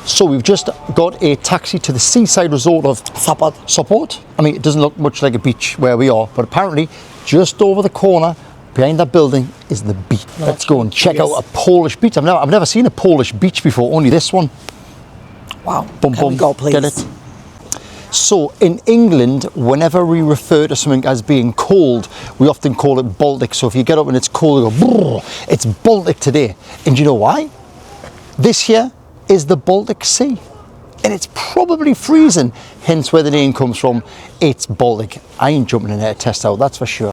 So we've just got a taxi to the seaside resort of Sopot. I mean, it doesn't look much like a beach where we are, but apparently just over the corner behind that building is the beach. Let's go and check out a Polish beach. I've never seen a Polish beach before, only this one. Wow. Boom, Can we go, please? Get it? So in England, whenever we refer to something as being cold, we often call it Baltic. So if you get up and it's cold, you go, brrr, it's Baltic today. And do you know why? This here is the Baltic Sea. And it's probably freezing, hence where the name comes from. It's Baltic. I ain't jumping in there to test out, that's for sure.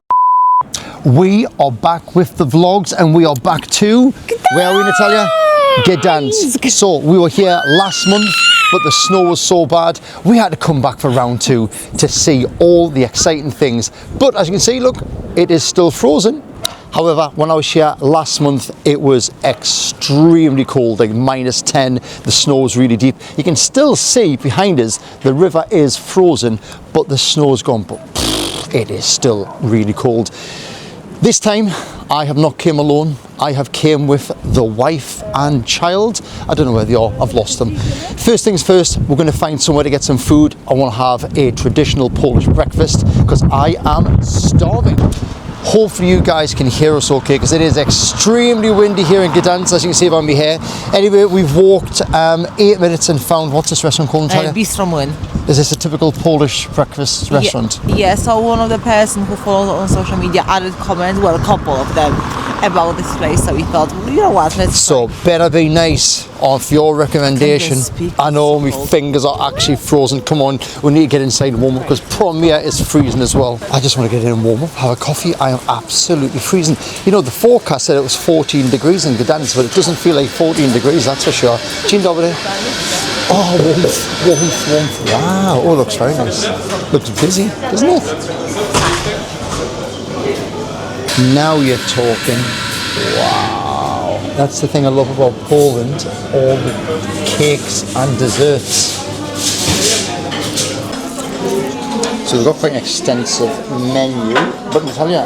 We are back with the vlogs, and we are back to, where are we, Natalia? Gdansk. So we were here last month, but the snow was so bad we had to come back for round 2 to see all the exciting things. But as you can see, look, it is still frozen. However, when I was here last month, it was extremely cold, like -10. The snow was really deep. You can still see behind us the river is frozen, but the snow's gone. But it is still really cold. This time I have not came alone. I have came with the wife and child. I don't know where they are, I've lost them. First things first, we're going to find somewhere to get some food. I want to have a traditional Polish breakfast because I am starving. Hopefully you guys can hear us okay, because it is extremely windy here in Gdansk, as you can see by my hair. Anyway, we've walked 8 minutes and found, what's this restaurant called, Natalia? Bistro Młyn. Is this a typical Polish breakfast restaurant? Yeah, so one of the person who follows on social media added comments, well, a couple of them, about this place, so we thought, well, you know what, let's So better be nice of your recommendation. I know my fingers are actually frozen. Come on, we need to get inside and warm up, because problem here is freezing as well. I just want to get in and warm up, have a coffee. I am absolutely freezing. You know, the forecast said it was 14 degrees in Gdansk, but it doesn't feel like 14 degrees, that's for sure. Dzień dobry. Oh, warmth. Wow, oh, looks very nice. Looks busy, doesn't it? Now you're talking. Wow. That's the thing I love about Poland, all the cakes and desserts. So we've got quite an extensive menu. But Natalia,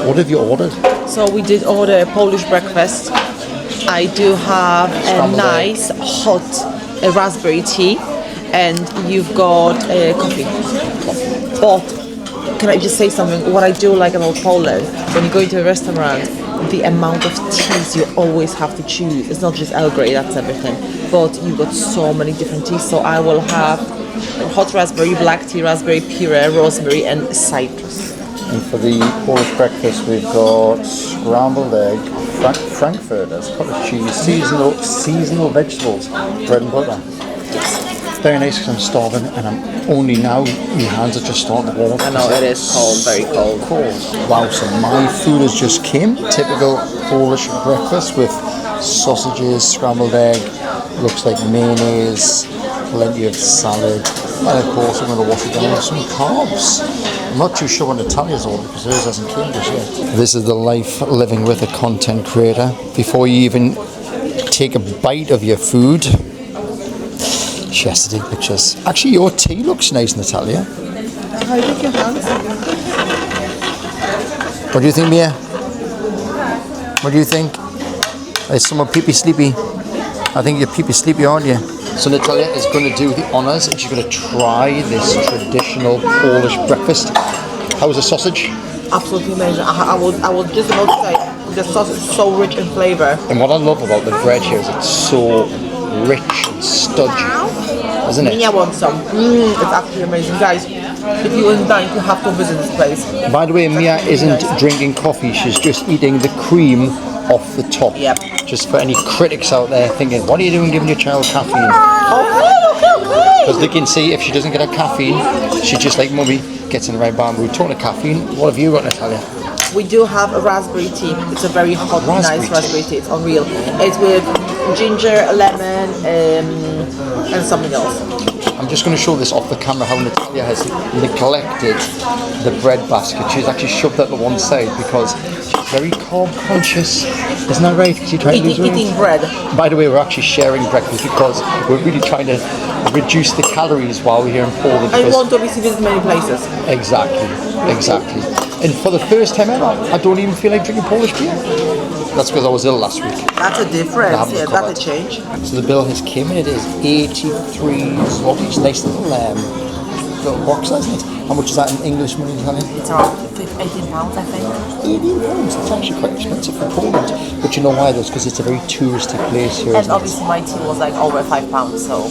what have you ordered? So we did order a Polish breakfast. I do have a nice hot raspberry tea, and you've got coffee. But can I just say something? What I do like about Poland, when you go into a restaurant, the amount of teas you always have to choose. It's not just Earl Grey, that's everything. But you've got so many different teas. So I will have hot raspberry, black tea, raspberry puree, rosemary, and citrus. And for the Polish breakfast, we've got scrambled egg, frankfurters, cottage cheese, seasonal vegetables, bread and butter. Very nice, because I'm starving and I'm only now, my hands are just starting to warm up. I know, it is cold, very cold. Wow, so my food has just came. Typical Polish breakfast with sausages, scrambled egg, looks like mayonnaise, plenty of salad, and of course I'm going to wash it down with some carbs. I'm not too sure what Natalia's ordered because hers hasn't came just yet. This is the life living with a content creator. Before you even take a bite of your food, she has to take pictures. Actually, your tea looks nice, Natalia. How do your hands? What do you think, Mia? What do you think? Is someone pee-pee sleepy? I think you're pee-pee sleepy, aren't you? So Natalia is going to do the honours and she's going to try this traditional Polish breakfast. How's the sausage? Absolutely amazing. I would just about to say, the sausage is so rich in flavour. And what I love about the bread here is it's so rich and stodgy, isn't it? Mia wants some. It's absolutely amazing. Guys, if you're in Gdańsk, you have to visit this place. By the way, Mia isn't drinking coffee, she's just eating the cream off the top. Yep. Just for any critics out there thinking, what are you doing giving your child caffeine? Okay. Because they can see if she doesn't get her caffeine, she just like mummy gets in the right bar. We're talking of caffeine. What have you got, Natalia? We do have a raspberry tea. It's a very hot, nice raspberry tea. It's unreal. It's with ginger, lemon, and something else. I'm just going to show this off the camera how Natalia has neglected the bread basket. She's actually shoved that to one side because she's very carb conscious. Isn't that right? Because you try to lose weight. Eating bread. By the way, we're actually sharing breakfast because we're really trying to reduce the calories while we're here in Poland. I want to obviously visit many places. Exactly. And for the first time ever, I don't even feel like drinking Polish beer. That's because I was ill last week. That's a difference. Yeah, recovered. that's a change. So the bill has came in, it is 83 zlotys. Nice little box, isn't it? How much is that in English money, Natalia? It's around £18, I think. £18, that's actually quite expensive for Poland. But you know why though? It's because it's a very touristy place here, And isn't obviously my tea was like over £5, so.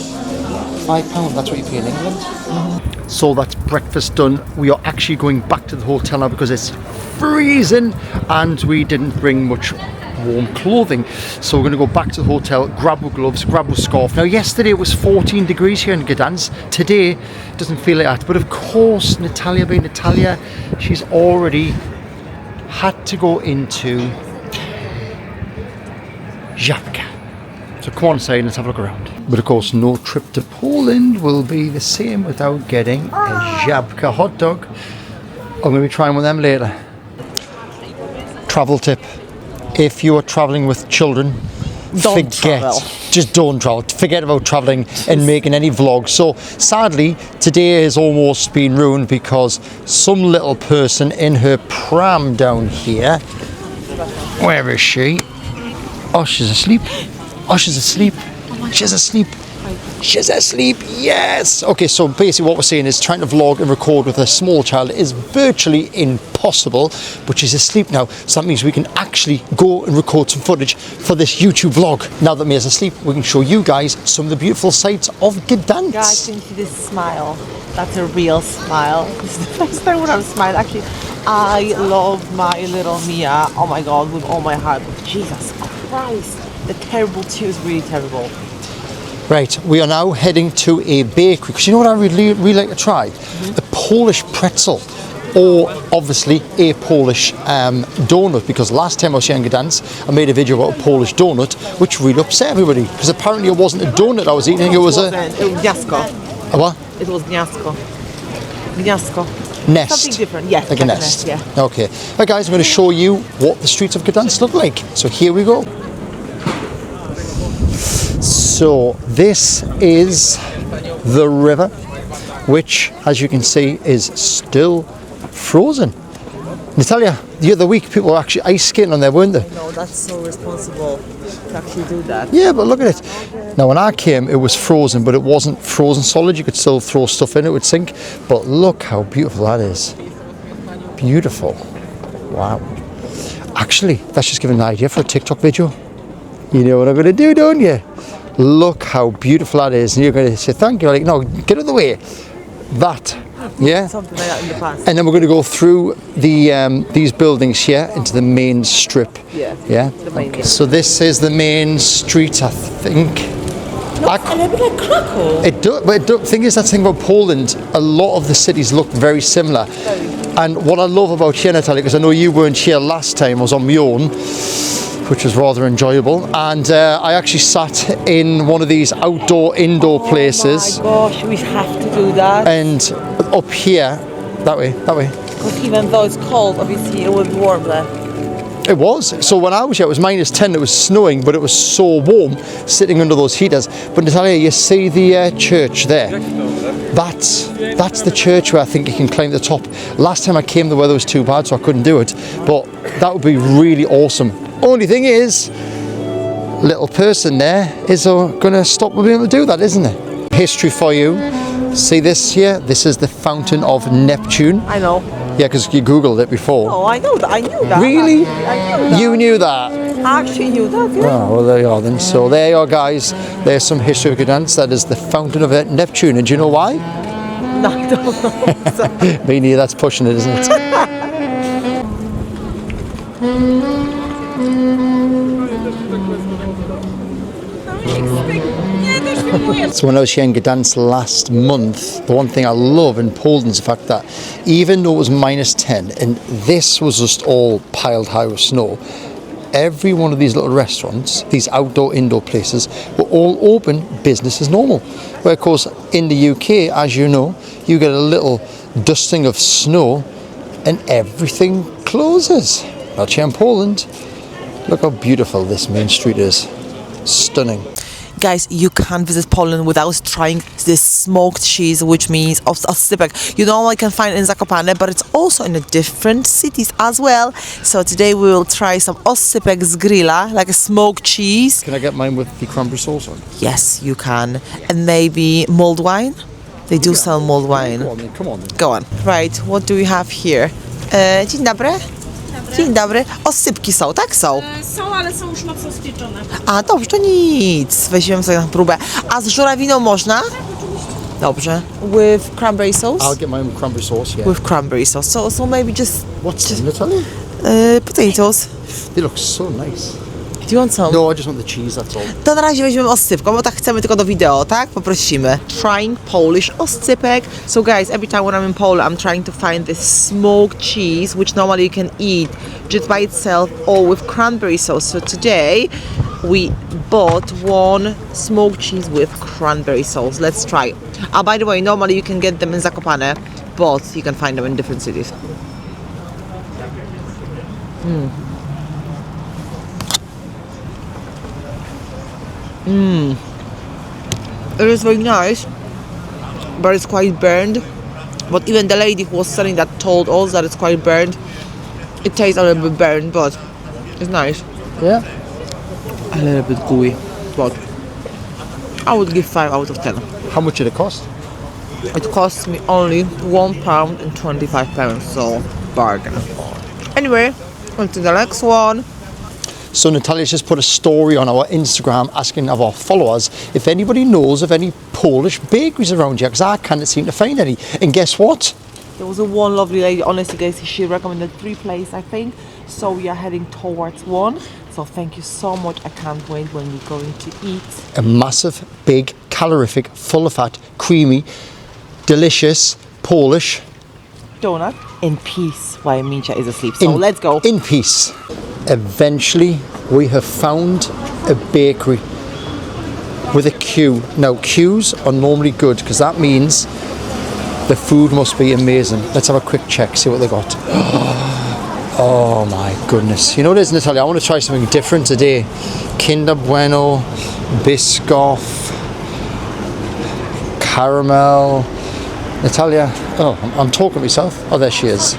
£5, that's what you pay in England. So that's breakfast done. We are actually going back to the hotel now because it's freezing and we didn't bring much warm clothing. So we're going to go back to the hotel, grab our gloves, grab our scarf. Now yesterday it was 14 degrees here in Gdansk. Today it doesn't feel like that. But of course, Natalia being Natalia, she's already had to go into Żabka. So come on, say, let's have a look around. But of course, no trip to Poland will be the same without getting a Żabka hot dog. I'm going to be trying one of them later. Travel tip. If you are traveling with children, Don't travel. Just don't travel. Forget about traveling and making any vlogs. So sadly, today has almost been ruined because some little person in her pram down here, where is she? Oh, she's asleep. Oh, she's asleep. She's asleep. She's asleep, yes! Okay, so basically what we're saying is trying to vlog and record with a small child is virtually impossible, but she's asleep now, so that means we can actually go and record some footage for this YouTube vlog. Now that Mia's asleep, we can show you guys some of the beautiful sights of Gdansk. Guys, can you see this smile? That's a real smile. This is the first time when I'm smiling. Actually, I love my little Mia, oh my god, with all my heart. But Jesus Christ, the terrible too is really terrible. Right, we are now heading to a bakery, because you know what I really like to try? A Polish pretzel, or obviously a Polish donut, because last time I was here in Gdansk, I made a video about a Polish donut, which really upset everybody, because apparently it wasn't a donut I was eating, it was a... It was Gniazdko. A what? It was Gniazdko. Gniazdko. Nest. Something different, yes. Like a nest. Yeah. Okay. Right guys, I'm going to show you what the streets of Gdansk look like. So here we go. So this is the river, which, as you can see, is still frozen. Natalia, the other week people were actually ice skating on there, weren't they? No, that's so responsible to actually do that. Yeah, but look at it. Now when I came, it was frozen, but it wasn't frozen solid. You could still throw stuff in, it would sink. But look how beautiful that is. Beautiful. Wow. Actually, that's just giving an idea for a TikTok video. You know what I'm going to do, don't you? Look how beautiful that is. And you're going to say, thank you. Like, no, get out of the way. That, yeah? Something like that in the past. And then we're going to go through the these buildings here into the main strip. Yeah. Yeah? The main, Okay. yeah. So this is the main street, I think. Looks a little bit like Krakow. It do, but the thing is, that thing about Poland, a lot of the cities look very similar. And what I love about here, Natalia, because I know you weren't here last time, I was on my own, which was rather enjoyable, and I actually sat in one of these indoor places. Oh my gosh, we have to do that. And up here, that way. Because even though it's cold, obviously it will be warm there. It was. So when I was here, it was -10. It was snowing, but it was so warm sitting under those heaters. But Natalia, you see the church there? That's the church where I think you can climb the top. Last time I came, the weather was too bad, so I couldn't do it. But that would be really awesome. Only thing is, little person there is going to stop me being able to do that, isn't it? History for you. See this here? This is the Fountain of Neptune. I know. Yeah, because you Googled it before. Oh, I know that. I knew that. Really? I knew that. You knew that? I actually knew that, yeah. Oh, well, there you are then. So there you are, guys. There's some history of Gdansk. That is the Fountain of Neptune. And do you know why? No, I don't know. So, Me neither. That's pushing it, isn't it? So when I was here in Gdansk last month, the one thing I love in Poland is the fact that even though it was -10 and this was just all piled high with snow, every one of these little restaurants, these indoor places, were all open, business as normal. Where of course in the UK, as you know, you get a little dusting of snow and everything closes. Not here in Poland. Look how beautiful this main street is. Stunning. Guys, you can't visit Poland without trying this smoked cheese, which means oscypek. You normally can find it in Zakopane, but it's also in the different cities as well. So today we will try some oscypek z grilla, like a smoked cheese. Can I get mine with the cranberry sauce on? Yes, you can. And maybe mulled wine. They do sell mulled wine. Go on then, come on then. Go on. Right, what do we have here? Dzień dobry. Dzień dobry. Oscypki są, tak? Są. Są, ale są już mocno spieczone. A, dobrze, to nic. Weźmiemy sobie na próbę. A z żurawiną można? Dobrze. With cranberry sauce? I'll get mine with cranberry sauce, yeah. With cranberry sauce. So maybe just What's in Natalie? potatoes. They look so nice. Do you want some? No, I just want the cheese, that's all. To na razie weźmiemy oscypką, bo tak chcemy tylko do wideo, tak? Poprosimy. Trying Polish oscypek. So guys, every time when I'm in Poland, I'm trying to find this smoked cheese, which normally you can eat just by itself or with cranberry sauce. So today, we bought one smoked cheese with cranberry sauce. Let's try. By the way, normally you can get them in Zakopane, but you can find them in different cities. It is very nice, but it's quite burned. But even the lady who was selling that told us that it's quite burned. It tastes a little bit burned, but it's nice. Yeah? A little bit gooey, but I would give 5 out of 10. How much did it cost? It cost me only £1 and 25 pence, so bargain. Anyway, on to the next one. So Natalia's just put a story on our Instagram asking of our followers if anybody knows of any Polish bakeries around here, because I can't seem to find any. And guess what? There was one lovely lady, honestly guys, she recommended 3 places I think, so we are heading towards one. So thank you so much, I can't wait when we're going to eat. A massive, big, calorific, full of fat, creamy, delicious, Polish. Donut in peace while Mincha is asleep. So let's go. In peace. Eventually, we have found a bakery with a queue. Now, queues are normally good because that means the food must be amazing. Let's have a quick check, see what they got. Oh my goodness. You know what it is, Natalia? I want to try something different today. Kinder Bueno, Biscoff, caramel. Natalia, oh, I'm talking to myself. Oh, there she is.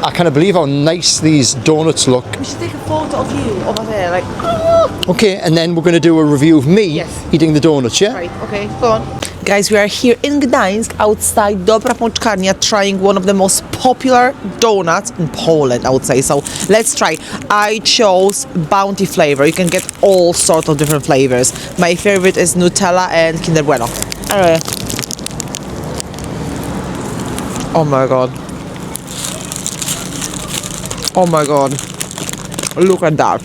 I can't believe how nice these donuts look. We should take a photo of you over there, like. Okay, and then we're going to do a review of me eating the donuts, yeah? Right, okay, go on. Guys, we are here in Gdańsk, outside Dobra Pączkarnia, trying one of the most popular donuts in Poland, I would say. So let's try. I chose Bounty flavor. You can get all sorts of different flavors. My favorite is Nutella and Kinder Bueno. Anyway. Oh my god. Oh my god. Look at that.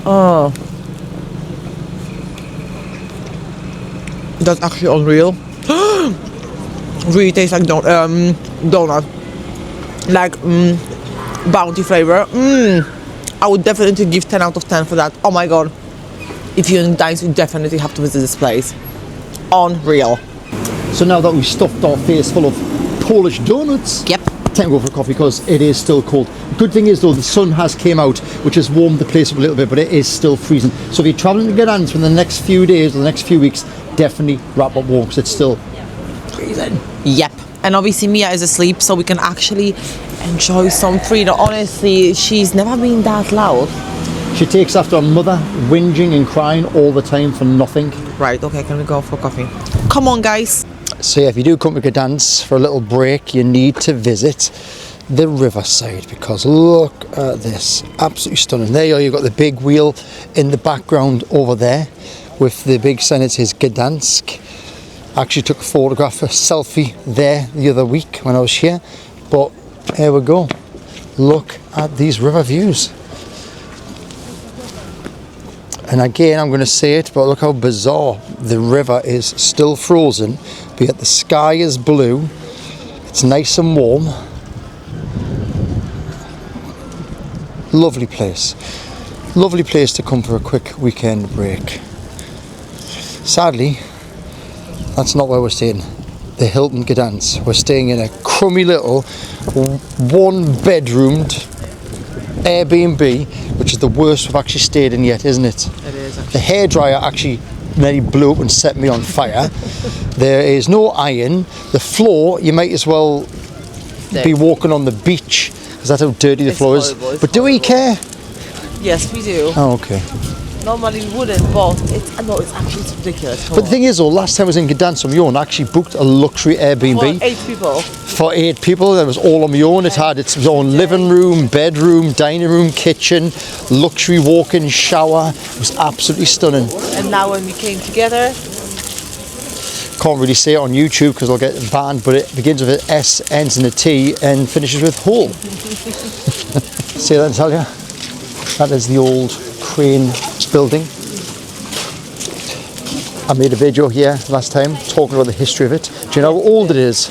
Oh. That's actually unreal. Really tastes like donut. Like Bounty flavor. I would definitely give 10 out of 10 for that. Oh my god. If you're in Gdańsk, you definitely have to visit this place. Unreal. So now that we've stuffed our face full of Polish donuts, Yep. time to go for a coffee because it is still cold. Good thing is though, the sun has came out, which has warmed the place up a little bit, but it is still freezing. So if you're travelling to Gdansk in the next few days or the next few weeks, definitely wrap up warm because it's still freezing. Yep. And obviously Mia is asleep, so we can actually enjoy some freedom. Honestly, she's never been that loud. She takes after her mother, whinging and crying all the time for nothing. Right, okay, can we go for coffee? Come on, guys. So yeah, if you do come to Gdansk for a little break, you need to visit the Riverside because look at this, absolutely stunning. There you are, you've got the big wheel in the background over there with the big sign that says Gdansk. I actually took a photograph, a selfie there the other week when I was here, but here we go. Look at these river views. And again, I'm going to say it, but look how bizarre. The river is still frozen, but yet the sky is blue. It's nice and warm. Lovely place. Lovely place to come for a quick weekend break. Sadly, that's not where we're staying. The Hilton Gdansk. We're staying in a crummy little one-bedroomed Airbnb, which is the worst we've actually stayed in yet, isn't it? It is The hairdryer actually nearly blew up and set me on fire. There is no iron. The floor, you might as well be walking on the beach, because that's how dirty the floor is. horrible, it's But do we care? Yes, we do. Oh, okay. Normally we wouldn't, but it's actually ridiculous. But the thing is, though, last time I was in Gdansk on my own, I actually booked a luxury Airbnb. For 8 people. For 8 people. That was all on my own. It had its own living room, bedroom, dining room, kitchen, luxury walk-in shower. It was absolutely stunning. And now when we came together, Can't really say it on YouTube because I'll get banned, but it begins with an S, ends in a T, and finishes with Hull. See that, Natalia? That is the old crane building. I made a video here last time talking about the history of it. Do you know how old it is?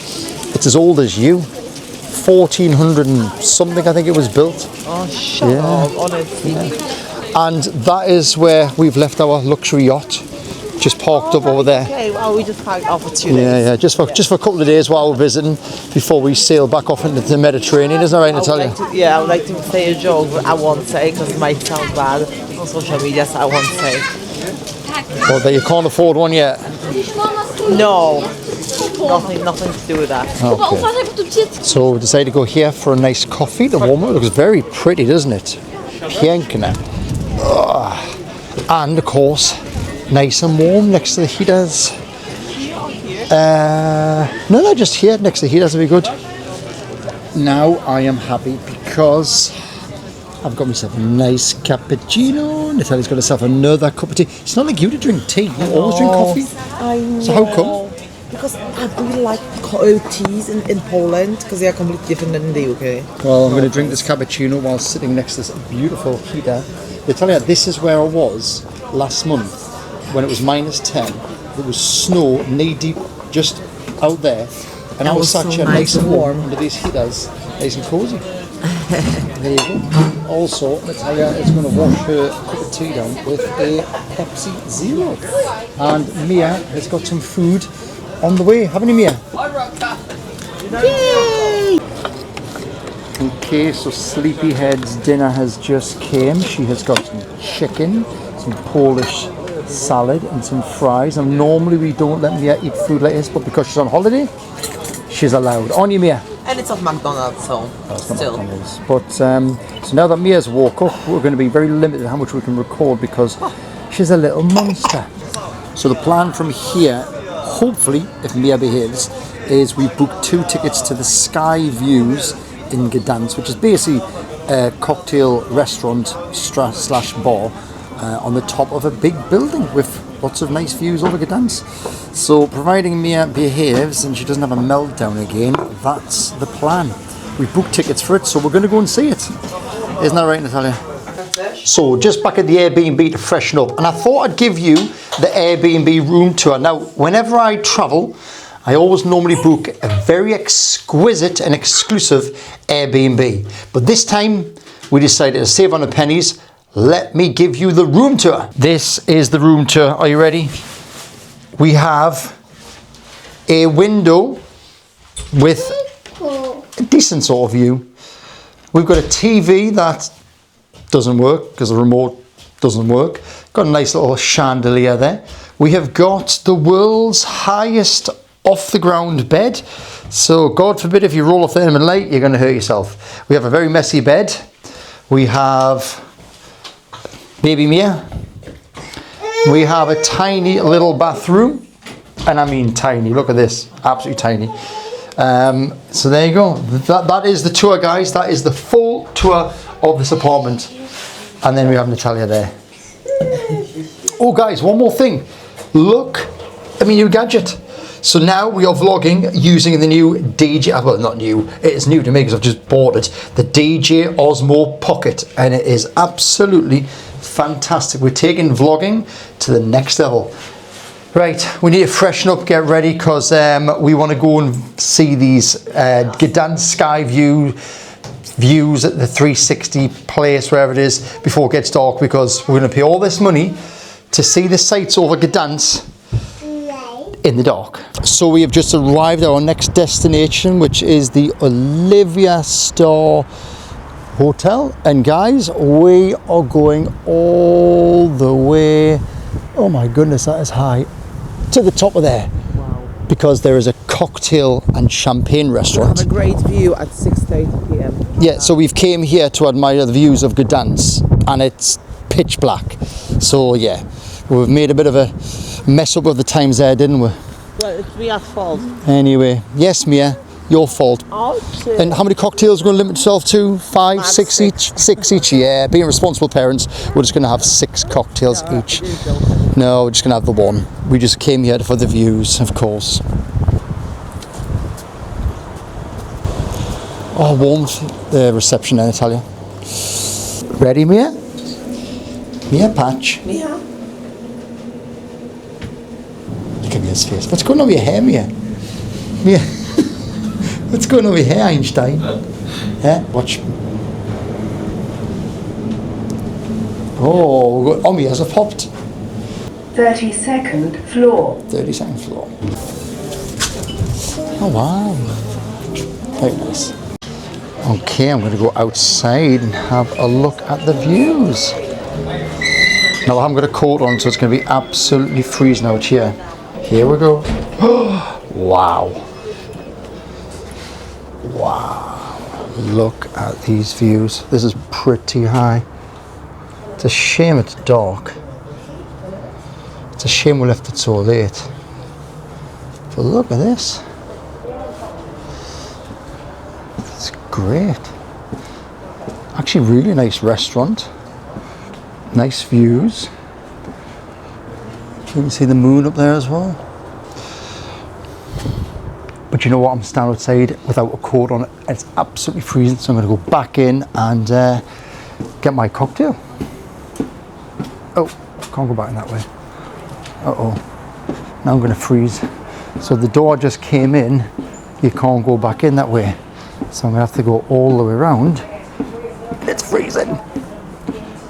It's as old as you. 1400 and something, I think it was built. oh shut up, honestly. And that is where we've left our luxury yacht, just parked up over there. Okay, well we just parked off for 2 days. Yeah, just for a couple of days while we're visiting before we sail back off into the Mediterranean, isn't that right, Natalia? I would like to say a joke, but I won't say because it might sound bad on social media, so I won't say. Well, that you can't afford one yet. No, nothing to do with that. Okay. So we decided to go here for a nice coffee. The warm up looks very pretty, doesn't it? Piękne. And of course, nice and warm next to the heaters. No, just here next to the heaters will be good. Now I am happy because I've got myself a nice cappuccino. Natalia's got herself another cup of tea. It's not like you to drink tea. You always drink coffee. I know. So how come? Because I really like teas in Poland because they are completely different than in the UK. Well, I'm going to drink this cappuccino while sitting next to this beautiful heater. Natalia, this is where I was last month when it was -10. It was snow knee deep just out there. And I was was sat so here nice and and warm. under these heaters, nice and cosy. There you go. Also, Natalia is going to wash her cup of tea down with a Pepsi Zero. And Mia has got some food on the way, haven't you, Mia? Yay! Okay, so Sleepyhead's dinner has just came. She has got some chicken, some Polish salad and some fries. And normally we don't let Mia eat food like this, but because she's on holiday, she's allowed. On you, Mia? And it's off McDonald's, so still. McDonald's. But so now that Mia's woke up, we're going to be very limited how much we can record because she's a little monster. So the plan from here, hopefully, if Mia behaves, is we book 2 tickets to the Sky Views in Gdansk, which is basically a cocktail restaurant slash bar on the top of a big building with lots of nice views over Gdansk. So providing Mia behaves and she doesn't have a meltdown again, that's the plan. We booked tickets for it, so we're going to go and see it. Isn't that right, Natalia? So just back at the Airbnb to freshen up, and I thought I'd give you the Airbnb room tour. Now, whenever I travel, I always normally book a very exquisite and exclusive Airbnb. But this time, we decided to save on the pennies. Let me give you the room tour. This is the room tour. Are you ready? We have a window with a decent sort of view. We've got a TV that doesn't work because the remote doesn't work. Got a nice little chandelier there. We have got the world's highest off the ground bed. So God forbid if you roll off the end of the light, you're going to hurt yourself. We have a very messy bed. We have baby Mia. We have a tiny little bathroom. And I mean tiny. Look at this. Absolutely tiny. So there you go. That is the tour, guys. That is the full tour of this apartment. And then we have Natalia there. Oh, guys, one more thing. Look at my new gadget. So now we are vlogging using the new DJ, well, not new, it is new to me because I've just bought it, the DJ Osmo Pocket, and it is absolutely fantastic. We're taking vlogging to the next level. Right, we need to freshen up, get ready, because we want to go and see these Gdansk sky views at the 360 place, wherever it is, before it gets dark, because we're going to pay all this money to see the sights over Gdansk in the dark. So we have just arrived at our next destination, which is the Olivia Star hotel. And guys, we are going all the way, oh my goodness, that is high, to the top of there. Wow. Because there is a cocktail and champagne restaurant. Have a great view at 6:30 p.m. Yeah, so we've came here to admire the views of Gdansk, and it's pitch black. So yeah, we've made a bit of a mess up of the times there, didn't we? Well, it's Mia's fault. Anyway, yes, Mia, your fault. Ouch. And how many cocktails are we going to limit yourself to? Five, six each? Six each, yeah. Being responsible parents, we're just going to have 6 cocktails each. No, we're just going to have the one. We just came here for the views, of course. Oh, warmth, the reception in Italia. Ready, Mia? Mia, patch. Mia? Look at Mia's face. What's going on with your hair, Mia? Mia, what's going on with your hair, Einstein? Watch. Oh, Mia's have popped. 32nd floor. 32nd floor. Oh, wow. Very nice. Okay, I'm going to go outside and have a look at the views. Now I haven't got a coat on, so it's going to be absolutely freezing out here. Here we go. Wow. Wow. Look at these views. This is pretty high. It's a shame it's dark. It's a shame we left it so late. But look at this. It's great. Actually, really nice restaurant. Nice views. You can see the moon up there as well. But you know what? I'm standing outside without a coat on. It's absolutely freezing, so I'm going to go back in and get my cocktail. Oh, can't go back in that way. Uh-oh. Now I'm going to freeze. So the door just came in. You can't go back in that way. So I'm going to have to go all the way around. It's freezing.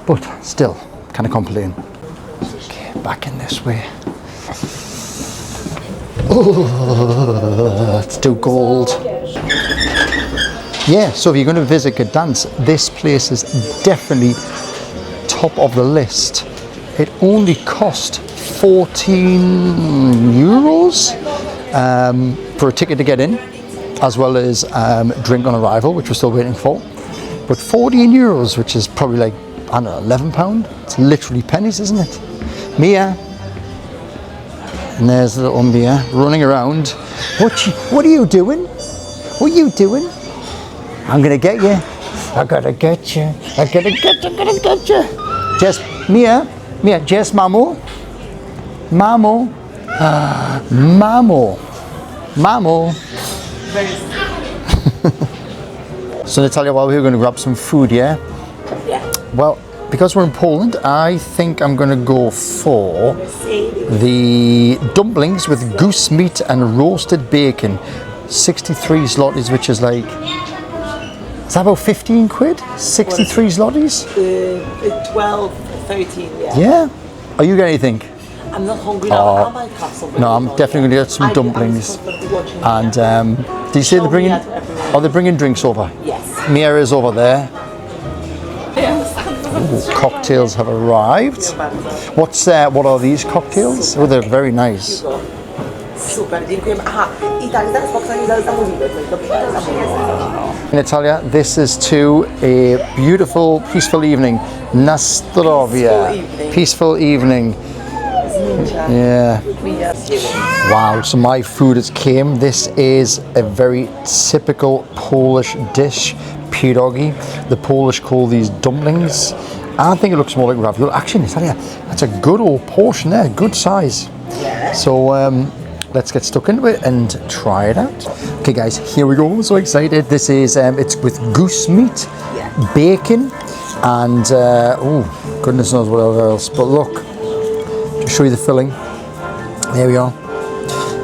But still, kind of complain. Okay, back in this way. Oh, it's too cold. Yeah, so if you're going to visit Gdansk, this place is definitely top of the list. It only cost 14 euros for a ticket to get in, as well as drink on arrival, which we're still waiting for. But 14 euros, which is probably like, I don't know, £11. It's literally pennies, isn't it? Mia. And there's the little Mia running around. What are you doing? What are you doing? I'm gonna get you. I gotta get you. I gotta get you. I gotta get you. Just Mia. Just Mamo. Mamo. Mamo. Mamo. So Natalia, while we're going to grab some food, yeah? Yeah. Well, because we're in Poland, I think I'm going to go for the dumplings with goose meat and roasted bacon. 63 zlotys, which is like, is that about 15 quid? 63 zlotys? 12, 13, yeah. Yeah? Are you getting anything? I'm not hungry now. I might have something. No, I'm definitely going to get some dumplings. And did you say they're bringing? Are they bringing drinks over? Yes. Mia is over there. Ooh, cocktails have arrived. What are these cocktails? Oh, they're very nice. Super, dziękujemy. Aha, i tak, zaraz spokojnie zamówimy. Natalia, this is to a beautiful, peaceful evening. Na zdrowie. Peaceful evening. Yeah. Wow, so my food has came. This is a very typical Polish dish, pierogi. The Polish call these dumplings. I think it looks more like ravioli. Actually, Natalia, that's a good old portion there, good size. So let's get stuck into it and try it out. Okay guys, here we go. I'm so excited. This is, it's with goose meat, bacon, and oh, goodness knows what else. But look, to show you the filling. There we are.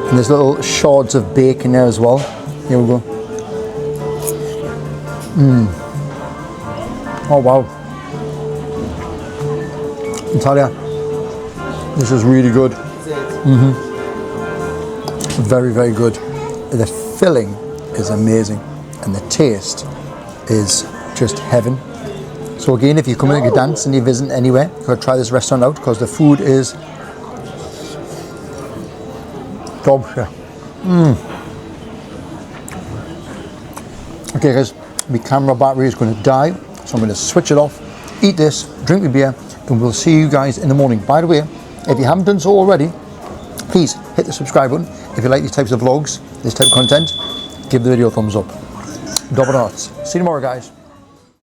And there's little shards of bacon there as well. Here we go. Oh wow. Natalia, this is really good. Very, very good. The filling is amazing and the taste is just heaven. So again, if you come into Gdansk and you visit anywhere, you gotta try this restaurant out because the food is top shit. Okay guys, my camera battery is going to die, so I'm going to switch it off, eat this, drink the beer, and we'll see you guys in the morning. By the way, if you haven't done so already, please hit the subscribe button. If you like these types of vlogs, this type of content, give the video a thumbs up. Double hearts. See you tomorrow guys.